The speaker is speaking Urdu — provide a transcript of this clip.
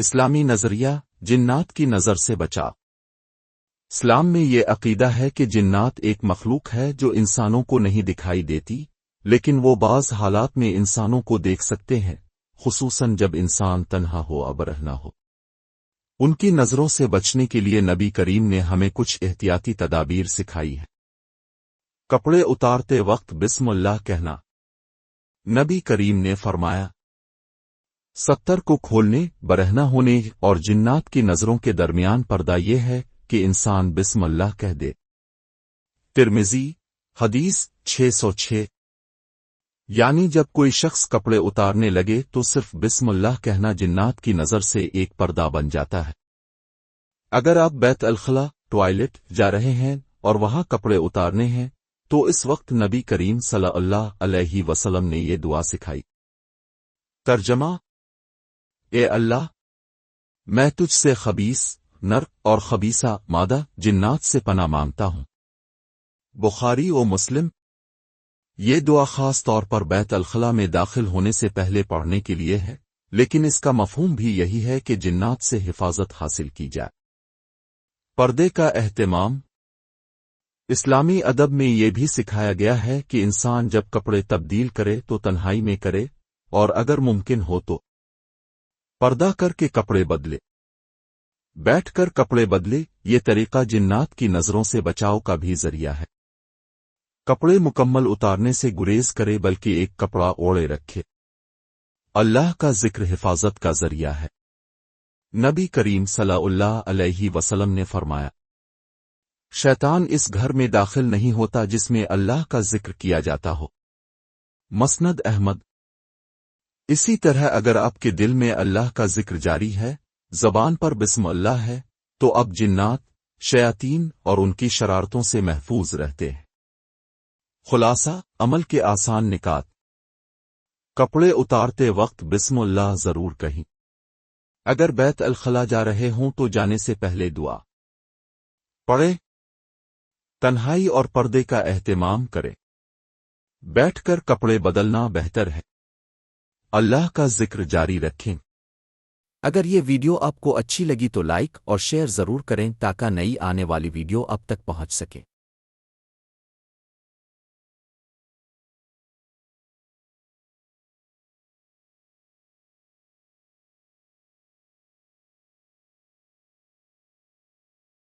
اسلامی نظریہ جنات کی نظر سے بچا۔ اسلام میں یہ عقیدہ ہے کہ جنات ایک مخلوق ہے جو انسانوں کو نہیں دکھائی دیتی، لیکن وہ بعض حالات میں انسانوں کو دیکھ سکتے ہیں، خصوصاً جب انسان تنہا ہو اب رہنا ہو۔ ان کی نظروں سے بچنے کے لیے نبی کریم نے ہمیں کچھ احتیاطی تدابیر سکھائی ہیں۔ کپڑے اتارتے وقت بسم اللہ کہنا۔ نبی کریم نے فرمایا، ستر کو کھولنے، برہنہ ہونے اور جنات کی نظروں کے درمیان پردہ یہ ہے کہ انسان بسم اللہ کہہ دے۔ ترمذی حدیث 606۔ یعنی جب کوئی شخص کپڑے اتارنے لگے تو صرف بسم اللہ کہنا جنات کی نظر سے ایک پردہ بن جاتا ہے۔ اگر آپ بیت الخلا ٹوائلٹ جا رہے ہیں اور وہاں کپڑے اتارنے ہیں تو اس وقت نبی کریم صلی اللہ علیہ وسلم نے یہ دعا سکھائی۔ ترجمہ: اے اللہ، میں تجھ سے خبیث نر اور خبیثہ مادہ جنات سے پناہ مانگتا ہوں۔ بخاری و مسلم۔ یہ دعا خاص طور پر بیت الخلا میں داخل ہونے سے پہلے پڑھنے کے لیے ہے، لیکن اس کا مفہوم بھی یہی ہے کہ جنات سے حفاظت حاصل کی جائے۔ پردے کا اہتمام۔ اسلامی ادب میں یہ بھی سکھایا گیا ہے کہ انسان جب کپڑے تبدیل کرے تو تنہائی میں کرے، اور اگر ممکن ہو تو پردہ کر کے کپڑے بدلے۔ بیٹھ کر کپڑے بدلے، یہ طریقہ جنات کی نظروں سے بچاؤ کا بھی ذریعہ ہے۔ کپڑے مکمل اتارنے سے گریز کرے بلکہ ایک کپڑا اوڑے رکھے۔ اللہ کا ذکر حفاظت کا ذریعہ ہے۔ نبی کریم صلی اللہ علیہ وسلم نے فرمایا، شیطان اس گھر میں داخل نہیں ہوتا جس میں اللہ کا ذکر کیا جاتا ہو۔ مسند احمد۔ اسی طرح اگر آپ کے دل میں اللہ کا ذکر جاری ہے، زبان پر بسم اللہ ہے، تو اب جنات، شیاطین اور ان کی شرارتوں سے محفوظ رہتے ہیں۔ خلاصہ عمل کے آسان نکات۔ کپڑے اتارتے وقت بسم اللہ ضرور کہیں۔ اگر بیت الخلا جا رہے ہوں تو جانے سے پہلے دعا پڑھیں۔ تنہائی اور پردے کا اہتمام کریں۔ بیٹھ کر کپڑے بدلنا بہتر ہے۔ اللہ کا ذکر جاری رکھیں۔ اگر یہ ویڈیو آپ کو اچھی لگی تو لائک اور شیئر ضرور کریں تاکہ نئی آنے والی ویڈیو اب تک پہنچ سکے۔